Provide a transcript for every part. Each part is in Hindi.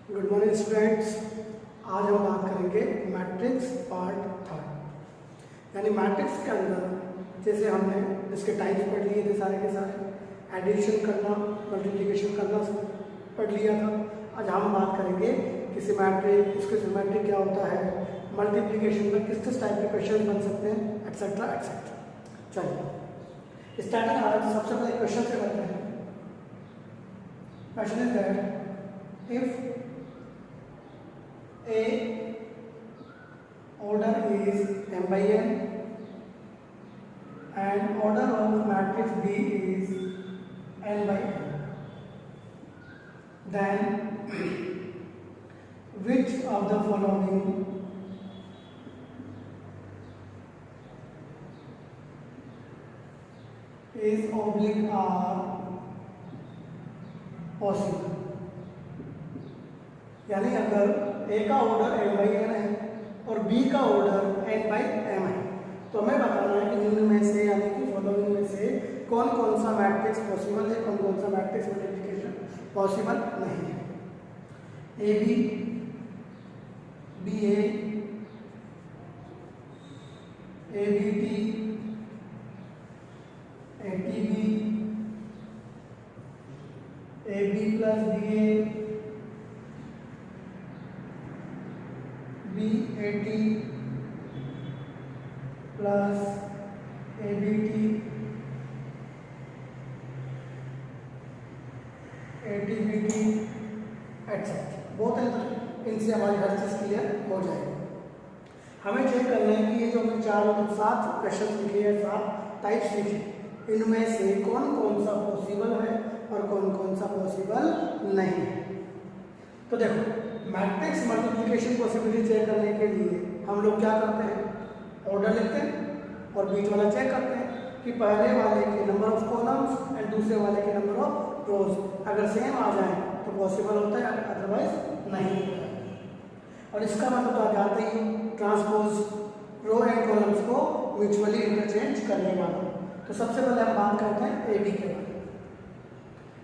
Good morning students. आज हम बात करेंगे मैट्रिक्स पार्ट थर्ड। यानी मैट्रिक्स के अंदर जैसे हमने इसके टाइप्स पढ़ लिए थे सारे के सारे, एडिशन करना, मल्टीप्लिकेशन करना पढ़ लिया था। आज हम बात करेंगे कि सिमेट्रिक, इसके सिमेट्रिक क्या होता है, मल्टीप्लिकेशन में किस किस टाइप के क्वेश्चन बन सकते हैं, एक्सेट्रा एक्सेट्रा। चलिए स्टार्टिंग आज सबसे पहले क्वेश्चन से करते हैं। Question is that if A order is m by n and order of matrix B is n by n, then which of the following is oblique are possible। यानी अगर ए का ऑर्डर n बाई n है और बी का ऑर्डर n बाई m है तो हमें बताना है कि निम्न में से यानी कि फॉलोइंग में से कौन कौन सा मैट्रिक्स पॉसिबल है, कौन कौन सा मैट्रिक्स मल्टीप्लिकेशन पॉसिबल नहीं है। A B, B A B T, A T B, A B plus B A, B A T plus A B T, A T B T etcetera. बहुत है, इनसे हमारी हर चीज़ क्लियर हो जाएगी। हमें चेक करना है कि ये जो हमने 7 क्वेश्चन लिखे हैं, 7 टाइप्स लिखे, इनमें से कौन कौन सा पॉसिबल है और कौन कौन सा पॉसिबल नहीं है। तो देखो, मैट्रिक्स मल्टीप्लिकेशन पॉसिबिलिटी चेक करने के लिए हम लोग क्या करते हैं, ऑर्डर लिखते हैं और बीच वाला चेक करते हैं कि पहले वाले के नंबर ऑफ कॉलम्स एंड दूसरे वाले के नंबर ऑफ रोज अगर सेम आ जाए तो पॉसिबल होता है, अदरवाइज नहीं होता है। और इसका मतलब तो आप जानते ही, ट्रांसपोज रो एंड कॉलम्स को म्यूचुअली इंटरचेंज करने वाला। तो सबसे पहले हम बात करते हैं ए बी के बारे में।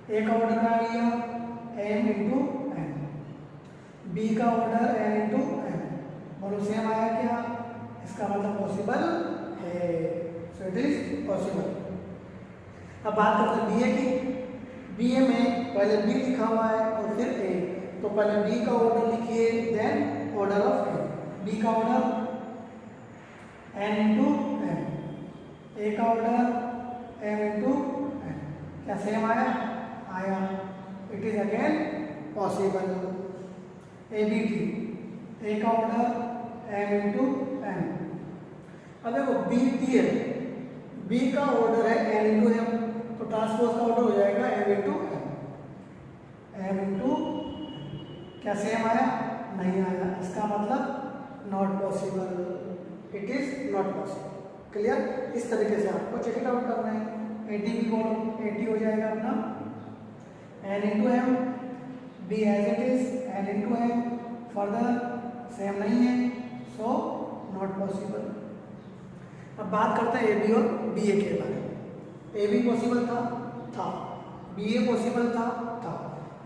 ए का ऑर्डर आ गया एम इंटू एन, बी का ऑर्डर n इंटू एन, दोनों सेम आया क्या, इसका मतलब पॉसिबल है, सो इट इज पॉसिबल। अब बात करते हैं बी ए की। बी ए में पहले बी लिखा हुआ है और फिर ए, तो पहले बी का ऑर्डर लिखिए, then order of A. B का order n into N, A का ऑर्डर m इंटू एन, क्या सेम आया, आया, it is again possible. A B T, A का ऑर्डर m इंटू एन। अब देखो बी टी है, बी का ऑर्डर है n इंटू एम, तो ट्रांसपोज का ऑर्डर हो जाएगा m इंटू एम इंटू, क्या सेम आया, नहीं आया, इसका मतलब not possible, it is not possible. Clear. इस तरीके से आपको चेक इट आउट करना है। ए टी बी को ए टी हो जाएगा अपना n into M, B as it is n into M, further same नहीं है, सो नॉट पॉसिबल। अब बात करते हैं ए बी और बी ए के बारे में। ए बी पॉसिबल था, बी ए पॉसिबल था,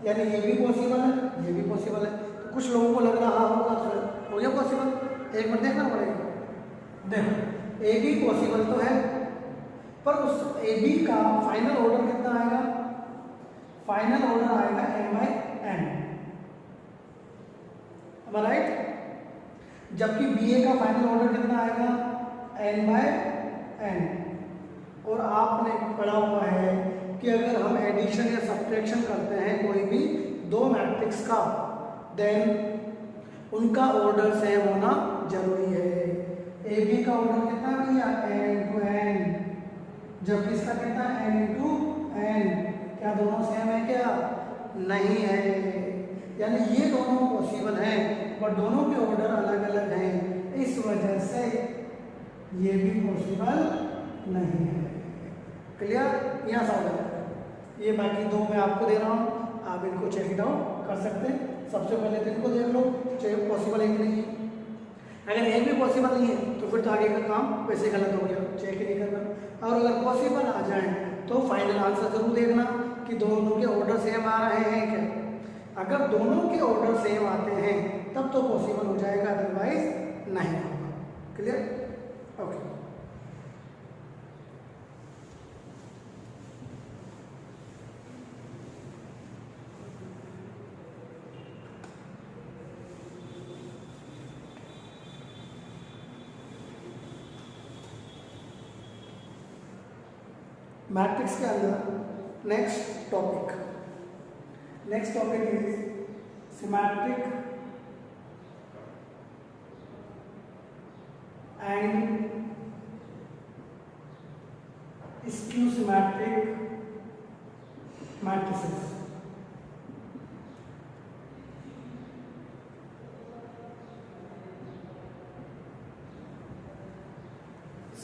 यानी ये भी पॉसिबल है, ये भी पॉसिबल है। तो कुछ लोगों को लग रहा होगा तो हो गया पॉसिबल, एक बार देखना पड़ेगा। देखो ए बी पॉसिबल तो है, पर उस ए बी का फाइनल ऑर्डर कितना आएगा, फाइनल ऑर्डर आएगा m बाई n, राइट। जबकि बी ए का फाइनल ऑर्डर कितना आएगा, n बाय n। और आपने पढ़ा हुआ है कि अगर हम एडिशन या सब्ट्रैक्शन करते हैं कोई भी दो मैट्रिक्स का, देन उनका ऑर्डर सेम होना जरूरी है। ए बी का ऑर्डर कितना है भैया, n इंटू एन, जबकि इसका कितना है, n इंटू एन, क्या दोनों सेम है, क्या नहीं है। यानी ये दोनों पॉसिबल हैं पर दोनों के ऑर्डर अलग अलग हैं, इस वजह से ये भी पॉसिबल नहीं है। क्लियर, यहाँ सा होगा। ये बाकी दो मैं आपको दे रहा हूँ, आप इनको चेक इट आउट कर सकते हैं। सबसे पहले तो इनको देख लो, चाहे पॉसिबल है कि नहीं है। अगर एक भी पॉसिबल नहीं है तो फिर तो आगे का काम वैसे गलत हो गया, चेक ही नहीं करना। और अगर पॉसिबल आ जाए तो फाइनल आंसर जरूर देखना कि दोनों के ऑर्डर सेम आ रहे हैं क्या। अगर दोनों के ऑर्डर सेम आते हैं तब तो पॉसिबल हो जाएगा, अदरवाइज नहीं होगा। क्लियर? ओके। मैट्रिक्स के अंदर next topic is symmetric and skew symmetric matrices.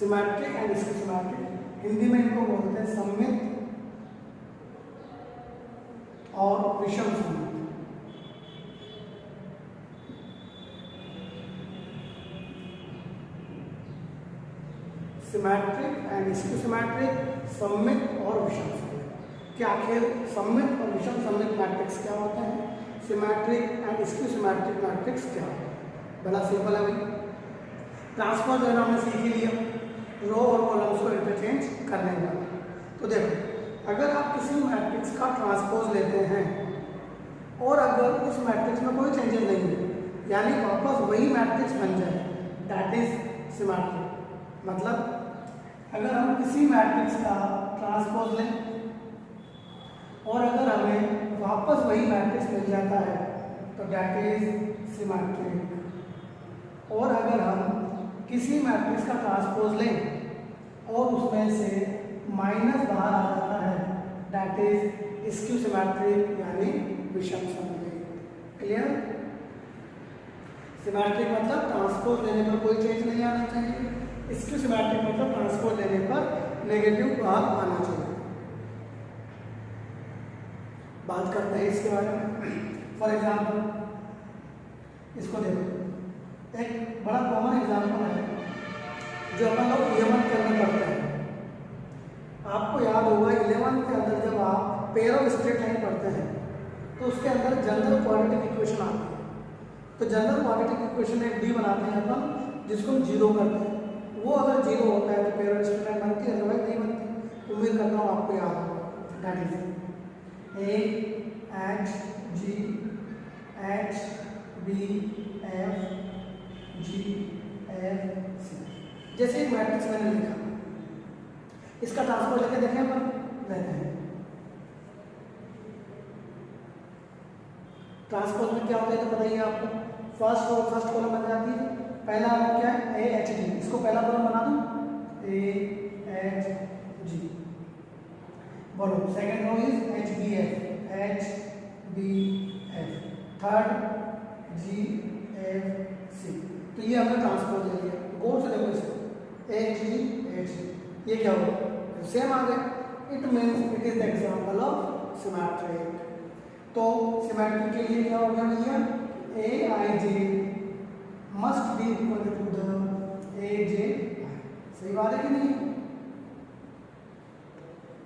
Symmetric and skew symmetric, Hindi में इनको बोलते हैं सममित और विषम सममित। सिमेट्रिक एंड स्क्यू सिमेट्रिक, सममित और विषम सममित। क्या आखिर सममित और विषम सममित मैट्रिक्स क्या होता है, symmetric and skew symmetric matrix क्या होता है? बड़ा सिंपल है भाई। ट्रांसपोज जो है हमने सीख ही लिया, रो और कॉलम्स को इंटरचेंज करने का। तो देखो, अगर आप किसी मैट्रिक्स का ट्रांसपोज लेते हैं और अगर उस मैट्रिक्स में कोई चेंजेस नहीं है, यानी वापस वही मैट्रिक्स बन जाए, दैट इज सिमेट्रिक। मतलब अगर हम किसी मैट्रिक्स का ट्रांसपोज लें और अगर हमें वापस वही मैट्रिक्स मिल जाता है तो दैट इज सिमेट्रिक। और अगर हम किसी मैट्रिक्स का ट्रांसपोज लें और उसमें से माइनस बाहर आ जाता है, दैट इज स्क्यू सिमेट्रिक यानी विषम सममित। क्लियर? सिमेट्रिक मतलब ट्रांसपोज लेने पर कोई चेंज नहीं आना चाहिए, स्क्यू सिमेट्रिक मतलब ट्रांसपोज लेने पर नेगेटिव बाहर आना चाहिए। बात करते हैं इसके बारे में। फॉर एग्जाम्पल इसको देखो, एक बड़ा कॉमन एग्जाम्पल है जो अपन लोग 11th के अंदर पढ़ते हैं। आपको याद होगा 11th के अंदर जब आप पेयर ऑफ स्ट्रेट लाइन पढ़ते हैं तो उसके अंदर जनरल क्वाड्रेटिक इक्वेशन आती है। तो जनरल क्वाड्रेटिक इक्वेशन एक डी बनाते हैं अपन, जिसको हम जीरो करते हैं। वो अगर जीरो होता है तो पेयर ऑफ स्ट्रेट लाइन बनती है, अदरवाइज नहीं बनती। उम्मीद करता हूँ आपको याद होगा। That is A H G H B F G F C. जैसे एक मैट्रिक्स मैंने लिखा, इसका ट्रांसपोज लेके देखें अपन, लेते हैं। ट्रांसपोज में क्या होता है तो बताइए आपको। फर्स्ट कॉलम बन जाती है, पहला क्या है ए एच जी, इसको पहला कॉलम बना दूं ए एच जी। बोलो second row is H B F, third G F C. तो ये हमने ट्रांसपोज ले लिया। गौर से देखो इसको, एच जी ये क्या होगा, सेम आ गया। It means it is the example of symmetric. तो सिमेट्रिक के लिए क्या हो गया भैया, A I J must be equal to the A J. सही बात है कि नहीं?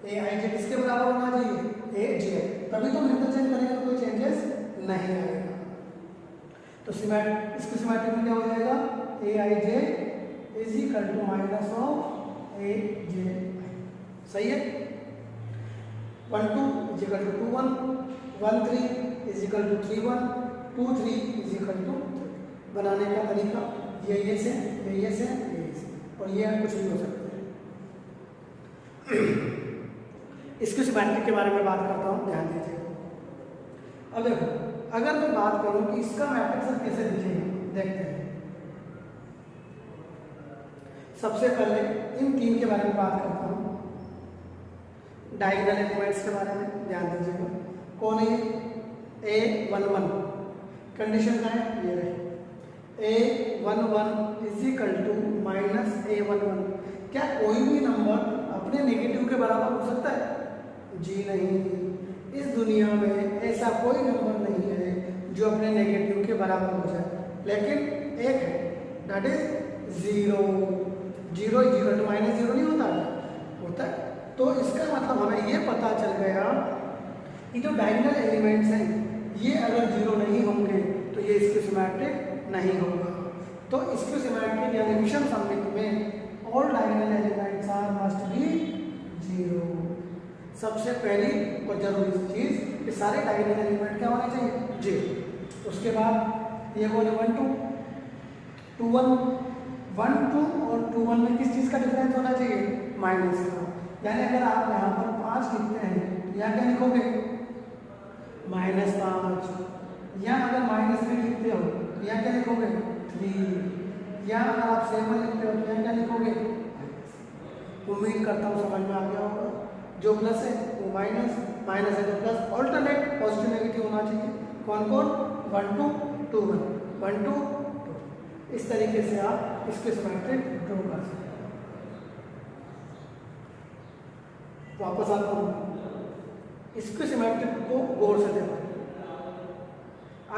ए आई जे किसके बराबर होना चाहिए, ए जे, तभी तो इंटरचेंज करेंगे तो कोई चेंजेस नहीं आएगा। तो इसके सिमेट्रिक में क्या हो जाएगा, A I J is equal to minus of A J. सही है? 1 2 is equal to 2 1, 1 3 is equal to 3 1, 2 3 is equal to 3। बनाने का तरीका ये से ये से और ये कुछ भी हो सकता है। इसके सिमेट्रिक के बारे में बात करता हूँ, ध्यान दीजिए। अब देखो, अगर मैं बात करूँ कि इसका मैट्रिक्स कैसे दिखेगा, देखते हैं। सबसे पहले इन तीन के बारे में बात करता हूँ, डायगोनल एलिमेंट्स के बारे में ध्यान दीजिएगा। कौन है A11, कंडीशन क्या है, ये रहे A11 is equal to minus A11। क्या कोई भी नंबर अपने नेगेटिव के बराबर हो सकता है? जी नहीं, इस दुनिया में ऐसा कोई नंबर नहीं है जो अपने नेगेटिव के बराबर हो जाए, लेकिन एक है, that is 0। 0 is equal to minus 0 नहीं होता है। तो इसका मतलब हमें ये पता चल गया कि जो डायगोनल एलिमेंट्स हैं ये अगर जीरो नहीं होंगे तो ये स्क्यूसिमेट्रिक नहीं होगा। तो स्क्यूसिमेट्रिक यानी विषम सममित में all diagonal elements are must be zero. सबसे पहली और जरूरी चीज कि सारे डायगोनल एलिमेंट क्या होने चाहिए, जीरो। उसके बाद ये बोले 1 2 2 1 1 2 और 2 1 में किस चीज का डिफरेंस होना चाहिए, माइनस का। यानी अगर आप यहाँ पर 5 लिखते हैं तो यहाँ क्या लिखोगे, -5। यहाँ अगर -3 लिखते हो तो यहाँ क्या लिखोगे, 3। यहाँ अगर आप 7 लिखते हो तो यहाँ क्या लिखोगे। उम्मीद करता हूँ समझ में आ गया होगा। जो प्लस है वो माइनस, माइनस है तो प्लस। ऑल्टरनेट पॉजिटिव नेगेटिव होना चाहिए। कौन कौन, 1 2 2 1 1 2 2। इस तरीके से आप इसके सिमेट्रिक ड्रॉ कर सकते हैं। वापस आता हूँ, इसके सिमेट्रिक को गौर से देखो।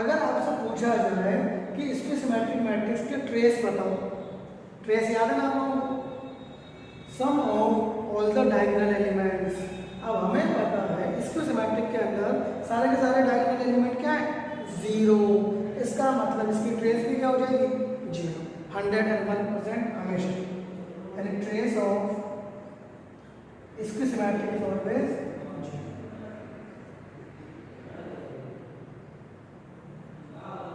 अगर आपसे पूछा जाए कि इसके सिमेट्रिक मैट्रिक्स के ट्रेस बताओ, ट्रेस याद है ना आप लोगों को, sum of all the diagonal elements. अब हमें पता है इसके सिमेट्रिक के अंदर सारे के सारे डायगोनल एलिमेंट क्या है, जीरो। इसका मतलब इसकी ट्रेस भी क्या हो जाएगी, जीरो। 101% हमेशा, यानी ट्रेस ऑफ इसकी सिमेट्रिक इज ऑलवेज जीरो।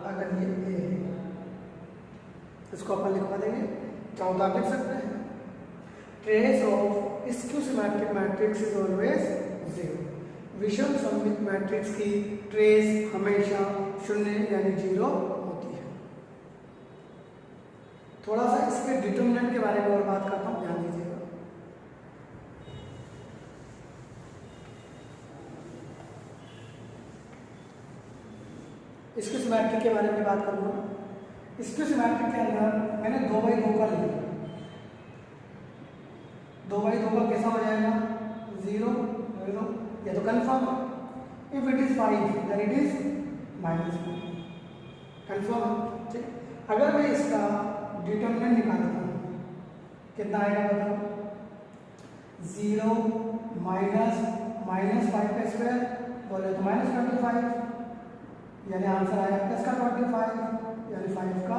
अगर ये ए है इसको अपन लिखवा देंगे, चाहो तो आप लिख सकते हैं, trace of skew symmetric matrix is always zero. विषम सममित मैट्रिक्स की ट्रेस हमेशा शून्य यानी जीरो होती है। थोड़ा सा इसके डिटरमिनेंट के बारे में और बात करता हूं, ध्यान दीजिएगा। इसके सिमेट्रिक के बारे में बात करूंगा। इसके सिमेट्रिक के अंदर मैंने 2/2 का लिया, 2/2 का कैसा हो जाएगा, 0 0। ये तो कंफर्म है। If it is 5 then it is -1, confirm. ठीक, अगर मैं इसका डिटरमिनेंट निकालता हूँ कितना आएगा बताओ, 0 -5 का स्क्वायर बोले तो -25, यानी आंसर आया प्लस का 25 यानी 5 का।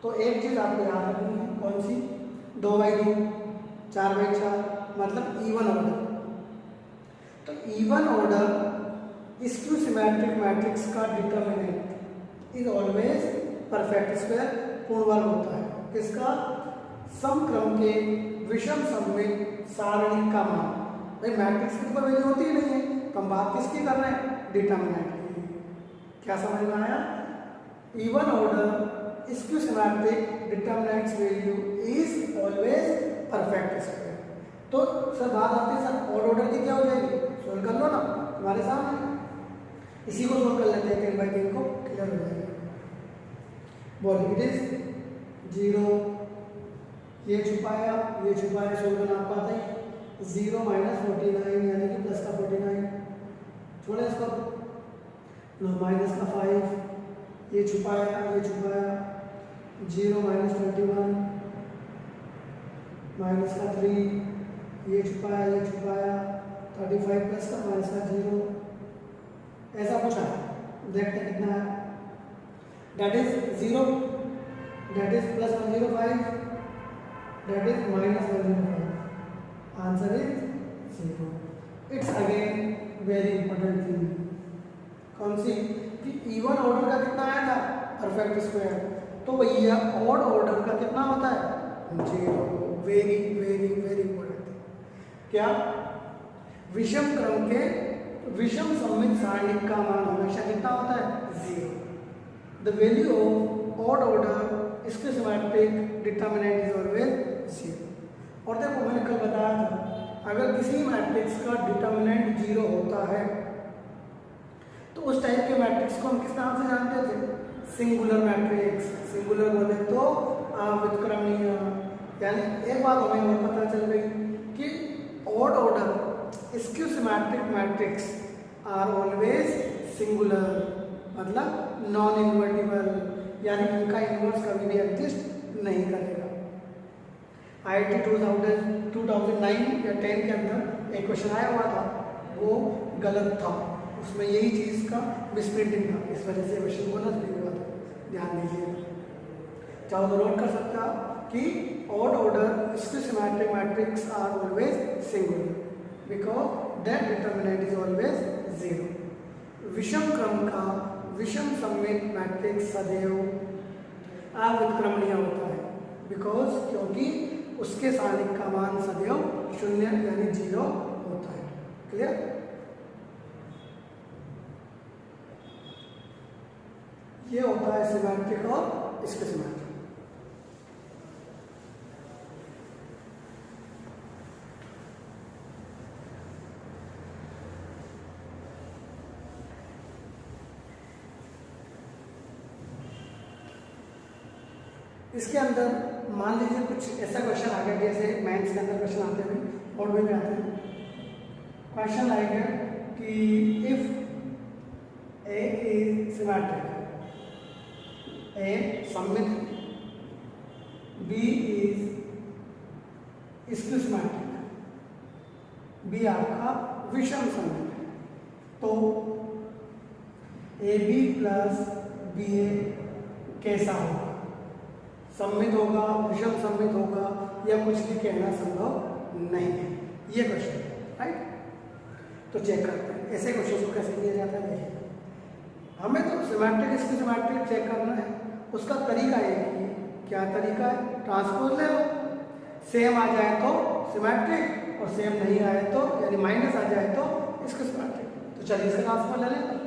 तो एक चीज आपको याद रखनी है, कौन सी, 2/2 4/4 मतलब इवन ऑर्डर। तो even order skew symmetric matrix का determinant is always perfect square, पूर्ण वर्ग होता है। किसका, समक्रम के विषम सममित सारणी का मान। भाई मैट्रिक्स की कोई वैल्यू होती ही नहीं है, तो हम बात किसकी कर रहे हैं, डिटरमिनेंट की। क्या समझ में आया, even order skew symmetric determinants value is always perfect square. तो सर बात आती है सर ऑड ऑर्डर की क्या हो जाएगी, सोल्व कर लो ना तुम्हारे सामने, इसी को सोल्व कर लेते हैं, 10/3 को क्लियर हो जाएगा। बोल इट इज 0, ये छुपाया सोल्व करना आप पाते हैं, 0 -49 यानी कि प्लस का 49, छोड़े इसको, माइनस का 5, ये छुपाया 0 -21 माइनस का 3, ये छुपाया 35 प्लस का माइनस का 0। ऐसा पूछा, देखते कितना है, that is 0, that is +105, that is -105, answer is 0। It's again very important thing, कौन सी, कि इवन ऑर्डर का कितना आया था, परफेक्ट स्क्वायर। तो भैया ऑड ऑर्डर का कितना होता है, 0। Very very very important. क्या, विषम क्रम के विषम सममित सारणी का मान हमेशा कितना होता है, 0। The value of odd order इसके सिमेट्रिक डिटरमिनेंट इज ऑलवेज 0। और देखो मैंने कल बताया था, अगर किसी मैट्रिक्स का डिटरमिनेंट 0 होता है तो उस टाइप के मैट्रिक्स को हम किस नाम से जानते थे, सिंगुलर मैट्रिक्स। सिंगुलर बोले तो अव्युत्क्रमणीय। यानी एक बात हमें और पता चल गई कि odd order skew symmetric matrix are always singular, मतलब नॉन इन्वर्टिबल, यानी उनका इन्वर्स कभी भी एग्जिस्ट नहीं करेगा। IIT 2009 या 10 के अंदर एक क्वेश्चन आया हुआ था, वो गलत था। उसमें यही चीज़ का मिसप्रिंटिंग था, इस वजह से क्वेश्चन बोनस भी हुआ था, ध्यान दीजिए। चाहो तो नोट कर सकते हो कि odd order symmetric matrix are always singular because that determinant is always zero. विषम क्रम का विषम सममित मैट्रिक्स सदैव अव्युत्क्रमणीय होता है बिकॉज क्योंकि उसके सानिक का मान सदैव शून्य यानी जीरो होता है। क्लियर? ये होता है सिमेट्रिक और इसके सिमेट्रिक। इसके अंदर मान लीजिए कुछ ऐसा क्वेश्चन आ गया, जैसे मैथ्स के अंदर क्वेश्चन आते हैं और भी आते हैं। क्वेश्चन आएगा कि इफ ए इज सिमेट्रिक, ए सममित, बी इज इसकी सिमेट्रिक, बी आपका विषम सममित है, तो ए बी प्लस बी ए कैसा होगा? सममित होगा, विषम सममित होगा, या कुछ भी कहना संभव नहीं है। ये क्वेश्चन है, राइट? तो चेक करते हैं ऐसे क्वेश्चन को कैसे किया जाता है। देखिए, हमें तो सिमेट्रिक इसकी सिमेट्रिक चेक करना है, उसका तरीका एक ही है। क्या तरीका है? ट्रांसपोज ले लो, सेम आ जाए तो सिमेट्रिक और सेम नहीं आए तो यानी माइनस आ जाए तो इसका सिमेट्रिक। तो चलिए इसका ट्रांसपोज ले लेते हैं।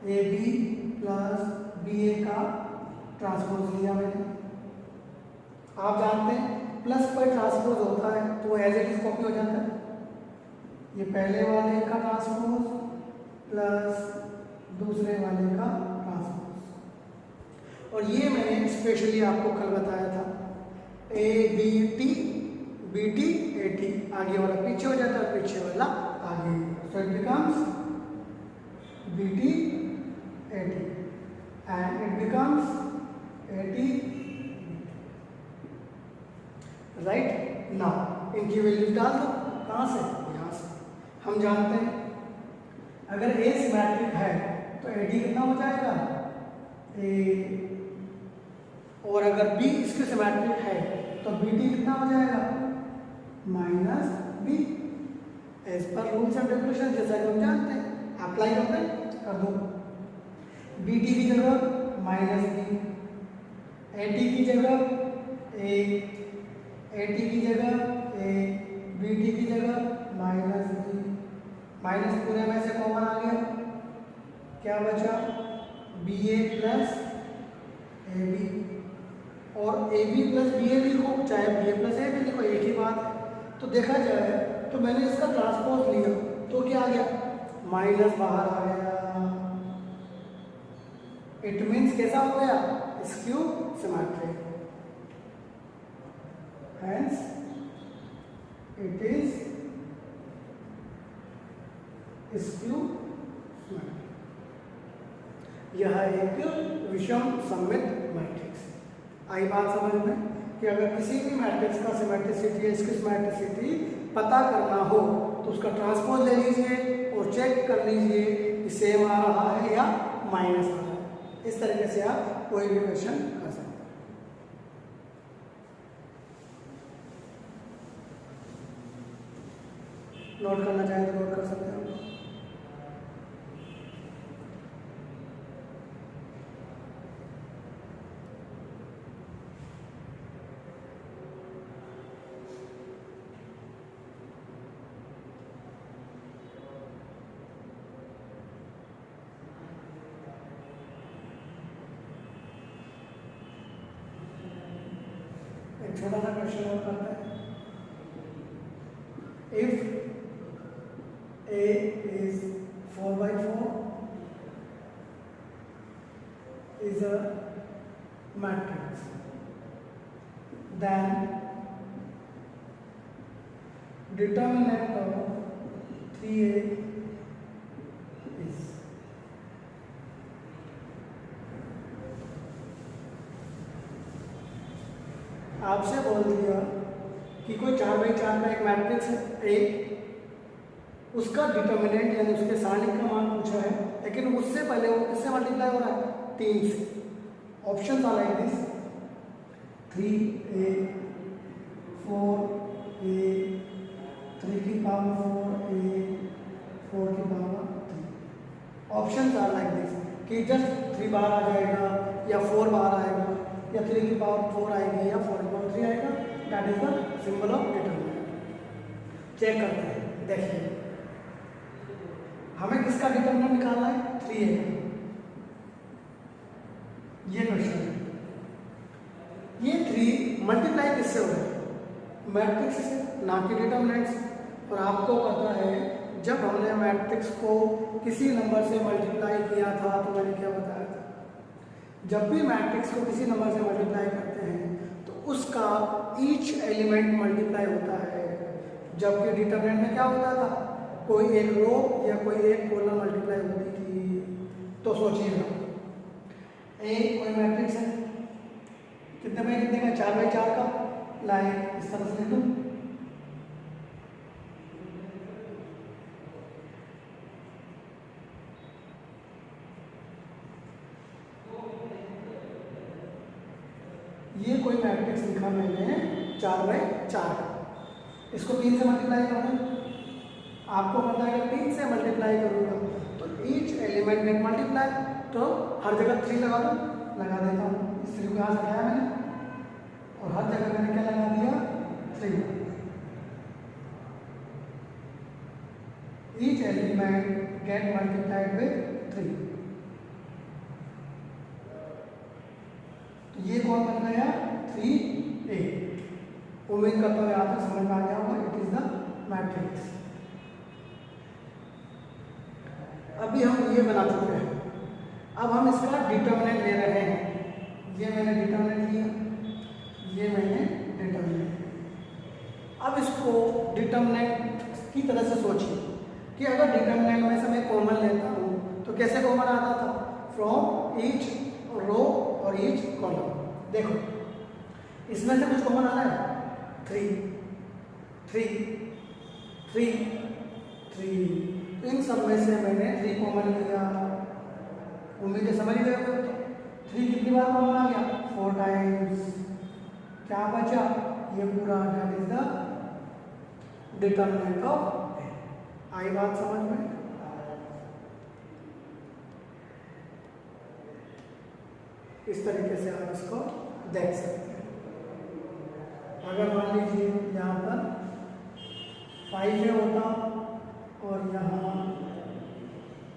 ए बी प्लस बी ए का ट्रांसपोज लिया मैंने। आप जानते हैं प्लस पर ट्रांसपोज होता है तो एज इट इज कॉपी हो जाता है। ये पहले वाले का ट्रांसपोज प्लस दूसरे वाले का ट्रांसपोज, और ये मैंने स्पेशली आपको कल बताया था, A B T, B T A T, आगे वाला पीछे हो जाता है, पीछे वाला आगे, so it becomes B T A T and it becomes AT, right? Now इनकी वैल्यू डाल दो। कहाँ से? यहाँ से। हम जानते हैं अगर A सिमेट्रिक है तो AD कितना हो जाएगा? A, और अगर B इसके सिमेट्रिक है तो BD कितना हो जाएगा? Minus B, as per rules and regulation, जैसा कि हम जानते हैं। अप्लाई करते हैं, कर दो। BD की जगह माइनस B, AT की जगह A, AT की जगह A, BT की जगह माइनस B, माइनस पूरे में से कॉमन आ गया, क्या बचा? BA प्लस AB, और AB प्लस BA भी लिखो, चाहे BA प्लस A भी लिखो, एक ही बात है। तो देखा जाए तो मैंने इसका ट्रांसपोज लिया तो क्या आ गया? माइनस बाहर आ गया। इट मीन्स कैसा हो गया? Skew symmetric, hence it is skew symmetric. यह एक विषम सममित मैट्रिक्स। आई बात समझ में कि अगर किसी भी मैट्रिक्स का सिमेट्रिसिटी या इसकी सिमेट्रिसिटी पता करना हो तो उसका ट्रांसपोज ले लीजिए और चेक कर लीजिए कि सेम आ रहा है या माइनस आ रहा है। इस तरीके से आप कोई भी क्वेश्चन कर सकते हैं। नोट करना चाहें तो नोट कर सकते हैं। एक छोटा सा क्वेश्चन और करते हैं। If A is 4/4 is a matrix, then determinant of 3A is, आपसे बोल दिया कि कोई 4/4 का एक मैट्रिक्स है A, उसका डिटर्मिनेंट यानी उसके सारणिक का मान पूछा है, लेकिन उससे पहले वो किससे मल्टीप्लाई हो रहा है, 3 से। Options are like this 3a 4a 3 की पावर 4a 4 की power 3। Options are like this कि जस्ट 3 बार आ जाएगा या 4 बार आएगा या 3 की पावर 4 आएगी या 4 की पावर 3 आएगा। That is the symbol of determinant. Check करते हैं, देखिए हमें किसका डिटर्मिनेंट निकालना है, 3a। ये क्वेश्चन है। ये 3 मल्टीप्लाई किससे हो रहा है, मैट्रिक्स से, ना कि डिटर्मिनेंट से। और आपको पता है जब हमने मैट्रिक्स को किसी नंबर से मल्टीप्लाई किया था तो मैंने क्या बताया था, जब भी मैट्रिक्स को किसी नंबर से मल्टीप्लाई करते हैं तो उसका ईच एलिमेंट मल्टीप्लाई होता है, जबकि डिटर्मिनेंट में क्या होता था, कोई एक रो या कोई एक कॉलम मल्टीप्लाई होती थी। तो सोचिएगा ए कोई मैट्रिक्स है, कितने बाई कितने का, 4 बाई 4 का, लाइक इस तरह से लिख दूं, ये कोई मैट्रिक्स लिखा मैंने 4 बाई 4 का, इसको 3 से मल्टीप्लाई करना। आपको पता है अगर 3 से मल्टीप्लाई करूँगा तो ईच एलिमेंट गेट मल्टीप्लाई, तो हर जगह 3 लगा दूँ, लगा देता हूँ। इस 3 को यहाँ से हटाया मैंने और हर जगह मैंने क्या लगा दिया, 3। Each element get multiplied with 3। तो ये कौन बन गया, 3a। उम्मीद करता हूँ आप समझ में आ गया होगा, इट इज द मैट्रिक्स। अभी हम ये बना चुके हैं, अब हम इसका डिटर्मिनेंट ले रहे हैं। ये मैंने डिटर्मिनेंट लिया, ये मैंने डिटर्मिनेंट। अब इसको डिटर्मिनेंट की तरह से सोचिए कि अगर डिटर्मिनेंट में से मैं कॉमन लेता हूँ तो कैसे कॉमन आता था, फ्रॉम ईच रो और ईच कॉलम। देखो इसमें से कुछ कॉमन आ रहा है, 3 3 3 3। तो इन सब में से मैंने 3 कॉमन लिया। उम्मीद है समझ गए हो। 3 कितनी बार कॉमन आ गया, 4 टाइम्स। क्या बचा, ये पूरा, that is the determinant of A. आई बात समझ में। इस तरीके से आप इसको देख सकते हैं। अगर मान लीजिए यहाँ पर 5a होता और यहाँ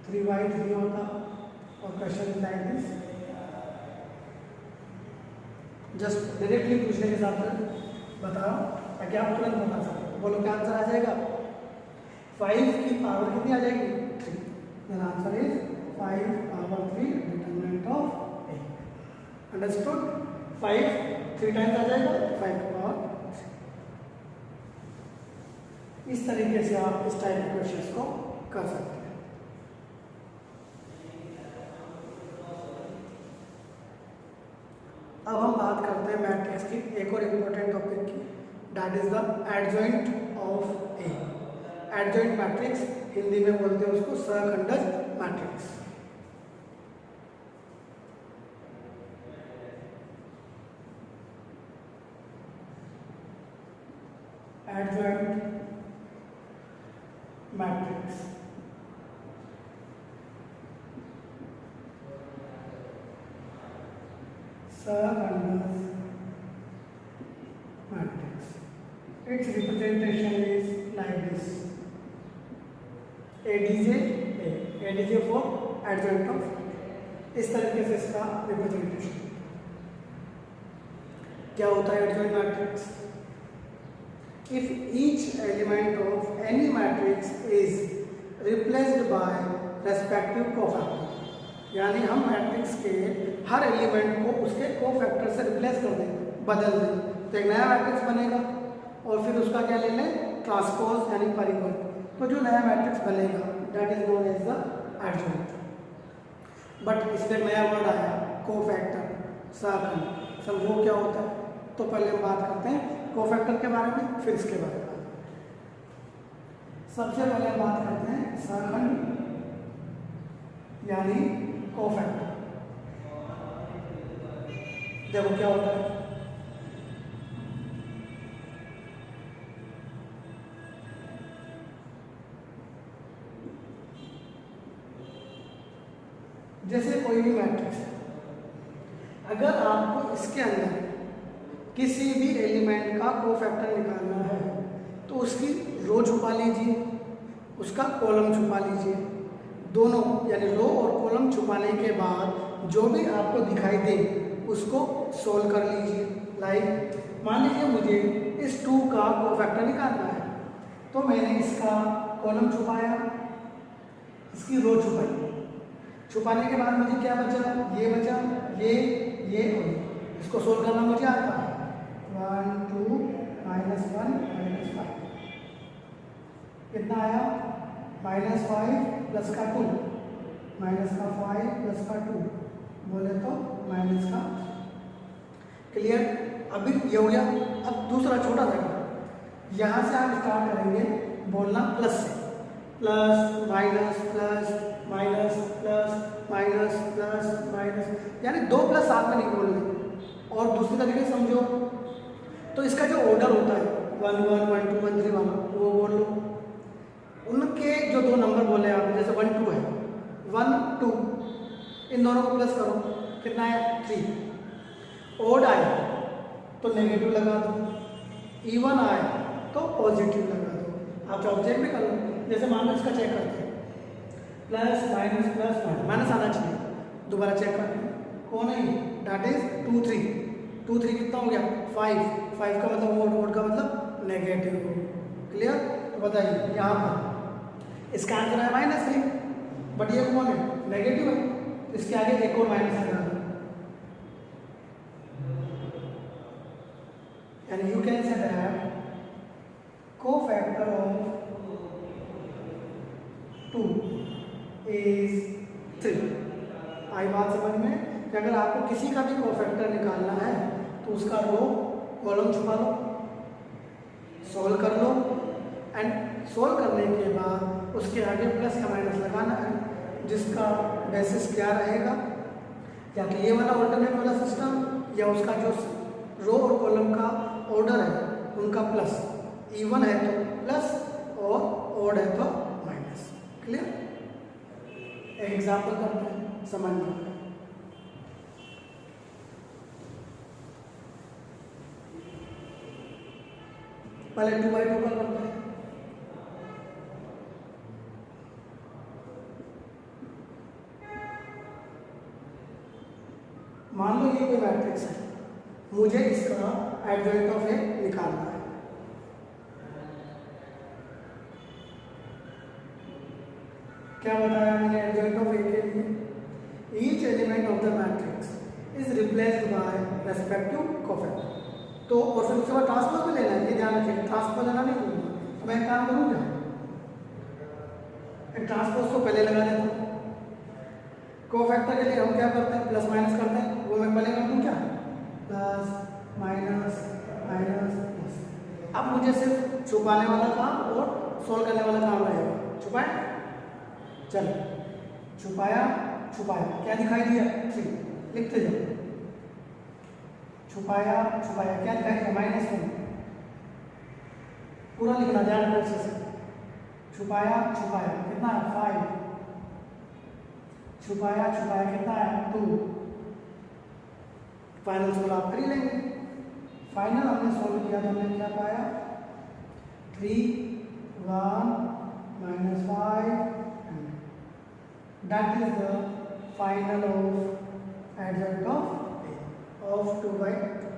3/3 होता और question like this, just directly पूछने के साथ बताओ ताकि आप तुरंत बता सकें। बोलो क्या आंसर आ जाएगा, 5 की पावर कितनी आ जाएगी, 3। Then answer is 5 power 3 determinant of A. Understood. 5 3 times आ जाएगा, 5 की पावर 3। इस तरीके से आप इस टाइप के क्वेश्चंस को कर सकते हैं। अब हम बात करते हैं मैट्रिक्स की एक और इम्पोर्टेंट टॉपिक की, that is the adjoint of A. Adjoint matrix, Hindi में बोलते हैं उसको सहखंडज मैट्रिक्स। एडजॉइंट मैट्रिक्स सहखंडज matrix. Its representation is like this: ADJ for adjoint of। इस तरीके से इसका रिप्रेजेंटेशन क्या होता है adjoint matrix. If each element of any matrix is replaced by respective cofactor, यानी हम मैट्रिक्स के हर एलिमेंट को उसके कोफैक्टर से रिप्लेस कर दें, बदल दें, तो एक नया मैट्रिक्स बनेगा और फिर उसका क्या ले लें, ट्रांसपोज यानी परिवर्त। तो जो नया मैट्रिक्स बनेगा that is known as the adjoint. But इसमें नया वर्ड आया कोफैक्टर, सहखंड। सब वो क्या होता है, तो पहले हम बात करते हैं कोफैक्टर के बारे में, फिर इसके बारे में। सबसे पहले हम बात करते हैं सहखंड यानी कोफैक्टर। देखो क्या होता है, जैसे कोई भी मैट्रिक्स है, अगर आपको इसके अंदर किसी भी एलिमेंट का कोफैक्टर निकालना है तो उसकी रो छुपा लीजिए, उसका कॉलम छुपा लीजिए, दोनों यानी रो और कॉलम छुपाने के बाद जो भी आपको दिखाई दे उसको सोल्व कर लीजिए। लाइक मान लीजिए मुझे इस 2 का कोफैक्टर निकालना है, तो मैंने इसका कॉलम छुपाया, इसकी रो छुपाई, छुपाने के बाद मुझे क्या बचा, ये बचा, ये और ये। इसको सोल्व करना मुझे आता है। 1 2 -1 -5 कितना आया, -5 प्लस का 2, माइनस का 5 प्लस का 2, बोले तो माइनस का। क्लियर? अभी ये हो गया। अब दूसरा छोटा सा, यहाँ से आप स्टार्ट करेंगे बोलना प्लस से, plus minus plus minus plus minus plus minus, यानी 2 प्लस साथ में नहीं बोलने। और दूसरी तरीके समझो तो इसका जो ऑर्डर होता है 1 1 1 2 1 3 वाला, वो बोल लो। उनके जो 2 नंबर बोले आपने, जैसे 1 2 है, 1 2, इन दोनों को प्लस करो, कितना है 3। ओड आए तो नेगेटिव लगा दो, इवन आए तो पॉजिटिव लगा दो। आप ऑब्जेक्ट भी कर लो, जैसे मान लो इसका चेक करते हैं, प्लस माइनस माइनस आना चाहिए, दोबारा चेक करते हैं, कौन है, दैट इज 2 3 2 3 कितना हो गया 5 5 का मतलब ओड का मतलब नेगेटिव। क्लियर? तो बताइए यहाँ पर इसका आंसर है -3, बट ये कौन है, नेगेटिव है, तो इसके आगे एक और माइनस लगा दो, यानी you can say that cofactor of 2 is 3। आई बात समझ में कि अगर आपको किसी का भी कोफैक्टर निकालना है तो उसका रो कॉलम छुपा लो, सॉल्व कर लो, एंड सॉल्व करने के बाद उसके आगे प्लस या माइनस लगाना है, जिसका बेसिस क्या रहेगा, या तो ये वाला ऑल्टरनेट वाला सिस्टम या उसका जो रो और कॉलम का ऑर्डर है उनका प्लस, इवन है तो प्लस और ऑड है तो माइनस। क्लियर? एक एग्जाम्पल करते हैं समझने। पहले 2 बाई 2 का करते हैं। मान लो ये कोई मैट्रिक्स है, मुझे इसका एडजॉइंट ऑफ ए निकालना है। क्या बताया मैंने एडजॉइंट ऑफ ए के लिए, each element of the matrix is replaced by respective cofactor. तो और फिर उसके बाद ट्रांसपोज भी लेना है, ये ध्यान रखिए, ट्रांसपोज लेना नहीं भूलना। तो मैं एक काम करूँगा, एक ट्रांसपोज को पहले लगा देता हूँ। कोफैक्टर के लिए हम क्या करते हैं, प्लस माइनस करते हैं, वो मैं पहले कर दूँ क्या, प्लस माइनस माइनस प्लस। अब मुझे सिर्फ छुपाने वाला काम और सोल्व करने वाला काम रहेगा। छुपाए, चलो छुपाया छुपाया, क्या दिखाई दिया 3, लिखते जाओ, छुपाया छुपाया, क्या दिखाई दिया -1, पूरा लिखना ध्यान अच्छे से। छुपाया छुपाया कितना है 5, छुपाया छुपाया कितना है 2। फाइनल सोल्व आप कर ही लेंगे। फाइनल हमने सोल्व किया तो हमने क्या पाया, 3 1 -5, that is the final of adjoint of 2 by 2।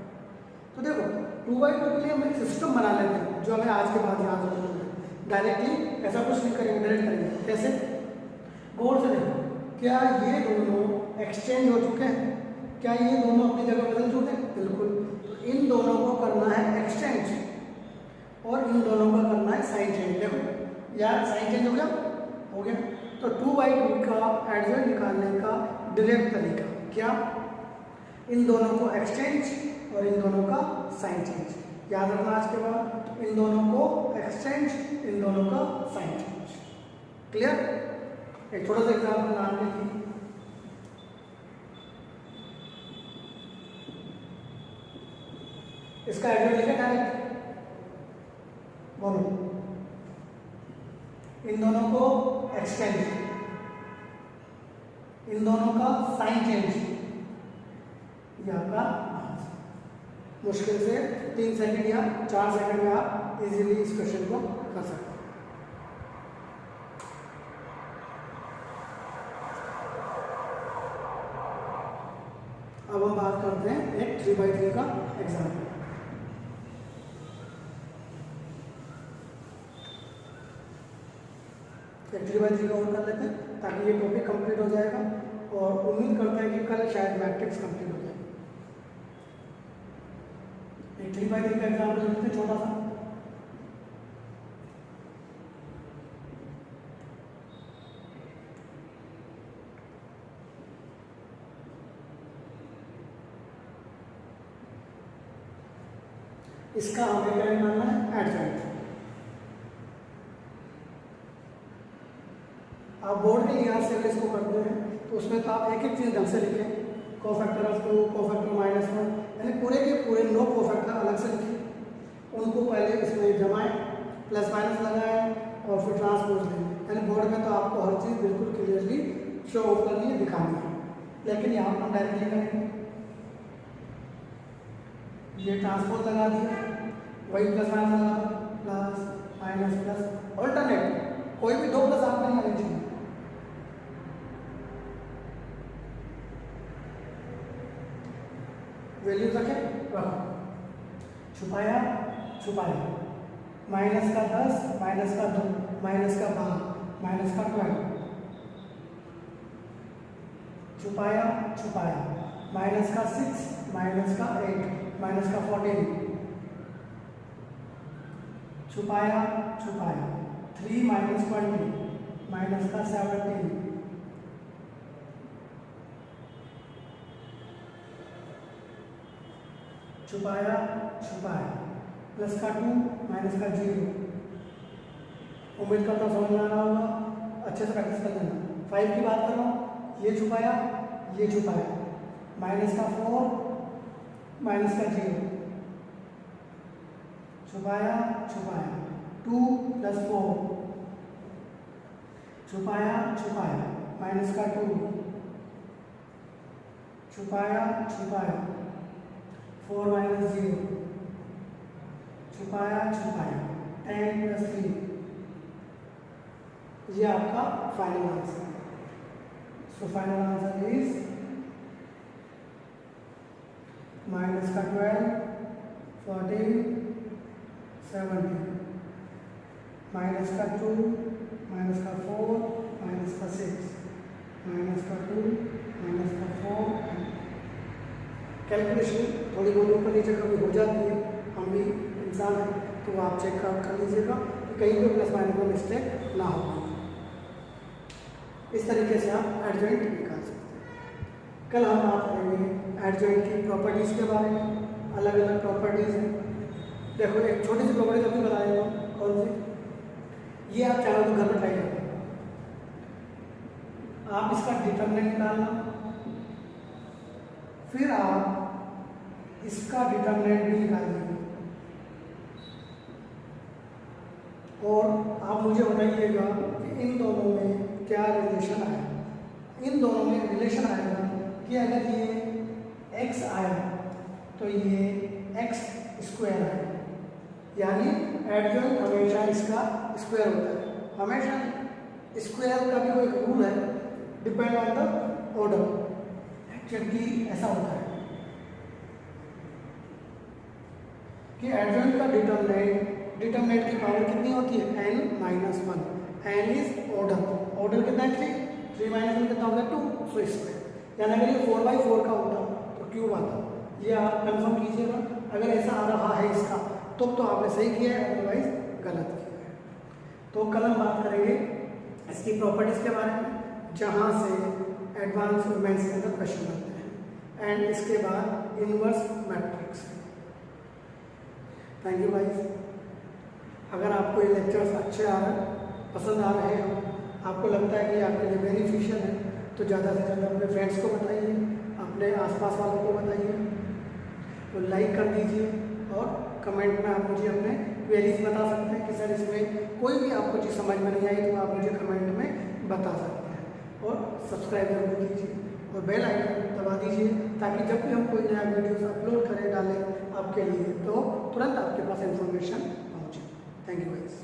तो देखो 2 बाई 2 के लिए हम एक सिस्टम बना लेते हैं जो हमें आज के बाद याद रखना है। डायरेक्टली ऐसा कुछ नहीं करेंगे, डायरेक्ट करेंगे। कैसे? गौर से देखो, क्या ये दोनों एक्सचेंज हो चुके हैं, क्या ये दोनों अपनी जगह बदल चुके हैं? बिल्कुल। तो इन दोनों को करना है एक्सचेंज और इन दोनों को करना है साइन चेंज। देखो यार साइन चेंज हो गया, हो गया। तो 2 बाई 2 का एडजॉइंट निकालने का डायरेक्ट तरीका क्या, इन दोनों को एक्सचेंज और इन दोनों का साइन चेंज। याद रखना आज के बाद, इन दोनों को एक्सचेंज, इन दोनों का साइन चेंज। क्लियर? एक छोटा सा एग्जाम्पल नाम लीजिए, इसका एड्रेस लिखे डायरेक्ट, बोलो, इन दोनों को एक्सचेंज, इन दोनों का साइन चेंज, ये आपका मुश्किल से 3 सेकंड या 4 सेकंड में आप इजीली इस क्वेश्चन को कर सकते हैं। अब हम बात करते हैं एक 3x3 का एग्जाम्पल। एक 3x3 का और कर लेते हैं ताकि ये टॉपिक कंप्लीट हो जाएगा, और उम्मीद करते हैं कि कल शायद मैट्रिक्स कंप्लीट हो जाए। एक 3x3 का एग्जाम्पल लेते हैं छोटा सा। इसका हमें क्या निकालना है? एडजॉइंट। आप बोर्ड के लिहाज से अगर इसको करते हैं तो उसमें तो आप एक एक चीज़ ढंग से लिखें, कोफैक्टर ऑफ 2, कोफैक्टर -1, यानी पूरे के पूरे 9 कोफैक्टर अलग से लिखें, उनको पहले इसमें जमाएं, प्लस माइनस लगाएं और फिर ट्रांसपोज दें। यानी बोर्ड में तो आपको हर चीज़ बिल्कुल क्लियरली शो ऑफ करनी है, दिखानी है, लेकिन यहाँ पर डायरेक्टली करेंगे, ये ट्रांसपोज लगा दिया, वही प्लस माइनस लगा दो, प्लस माइनस प्लस, ऑल्टरनेट, कोई भी 2 प्लस आप नहीं आनी चाहिए। वैल्यू रखें, रखो, छुपाया छुपाया, माइनस का 10, माइनस का 2, माइनस का 12, माइनस का 12, छुपाया छुपाया, माइनस का 6, माइनस का 8, माइनस का 14, छुपाया छुपाया, 3 माइनस 20, माइनस का 17, छुपाया छुपाया, प्लस का 2, माइनस का 0। उम्मीद करता समझ में आ रहा होगा, अच्छे से प्रैक्टिस कर लेना। 5 की बात कर रहा हूँ, ये छुपाया, माइनस का 4, माइनस का 0, छुपाया छुपाया, 2 प्लस 4, छुपाया छुपाया, माइनस का 2, छुपाया छुपाया, 4 माइनस 0, छुपाया छुपाया, 10 प्लस 3, ये आपका final answer. So final answer is minus का 12, 14, 17, माइनस का 2, माइनस का 4, माइनस का 6, माइनस का 2, माइनस का 4। कैलकुलेशन थोड़ी बहुत ऊपर नीचे कभी हो जाती है, हम भी इंसान हैं, तो आप चेक आउट कर लीजिएगा कि कहीं भी प्लस माइनस में मिस्टेक ना हो। इस तरीके से आप एडजॉइंट निकाल सकते हैं। कल हम बात करेंगे एडजॉइंट की प्रॉपर्टीज़ के बारे में, अलग अलग प्रॉपर्टीज़ हैं। देखो एक छोटी सी प्रॉपर्टी अभी बताएगा, कौन सी, ये आप चाहो तो घर पर ट्राई करें। आप इसका डिटरमिनेंट निकालना, फिर आप इसका डिटरमिनेंट भी निकाल देंगे, और आप मुझे बताइएगा कि इन दोनों में क्या रिलेशन आया। इन दोनों में रिलेशन आएगा कि अगर ये x आया तो ये x स्क्वायर आएगा, यानी एडजॉइंट हमेशा इसका स्क्वायर होता है, हमेशा। स्क्वायर का भी कोई रूल है, depend on the order, actually ऐसा होता है कि एडजॉइंट का डिटरमिनेंट की पावर कितनी होती है, n-1। n इज ऑर्डर कितना है 3 माइनस 1 कितना होगा 2, सो स्क्वायर। यानी अगर ये 4/4 का होता तो क्यूब आता, ये आप कंफर्म कीजिएगा। अगर ऐसा आ रहा है इसका तो आपने सही किया है, अदरवाइज गलत किया है। तो कल हम बात करेंगे इसकी प्रॉपर्टीज़ के बारे में, जहाँ से एडवांस मेंस के अंदर क्वेश्चन बनते हैं, एंड इसके बाद inverse matrix. Thank you guys. अगर आपको ये लेक्चर्स अच्छे आ रहे हैं, पसंद आ रहे हैं, आपको लगता है कि आपके लिए बेनिफिशियल है, तो ज़्यादा से ज़्यादा अपने फ्रेंड्स को बताइए, अपने आसपास वालों को बताइए, तो लाइक कर दीजिए और कमेंट में आप मुझे अपने क्वेरीज बता सकते हैं कि सर इसमें कोई भी आपको चीज़ समझ में नहीं आई तो आप मुझे कमेंट में बता सकते हैं। और सब्सक्राइब जरूर कीजिए और बेल आइकन दबा दीजिए ताकि जब भी हम कोई नया वीडियोस अपलोड करें डालें आपके लिए तो तुरंत आपके पास इंफॉर्मेशन पहुँचे। Thank you guys.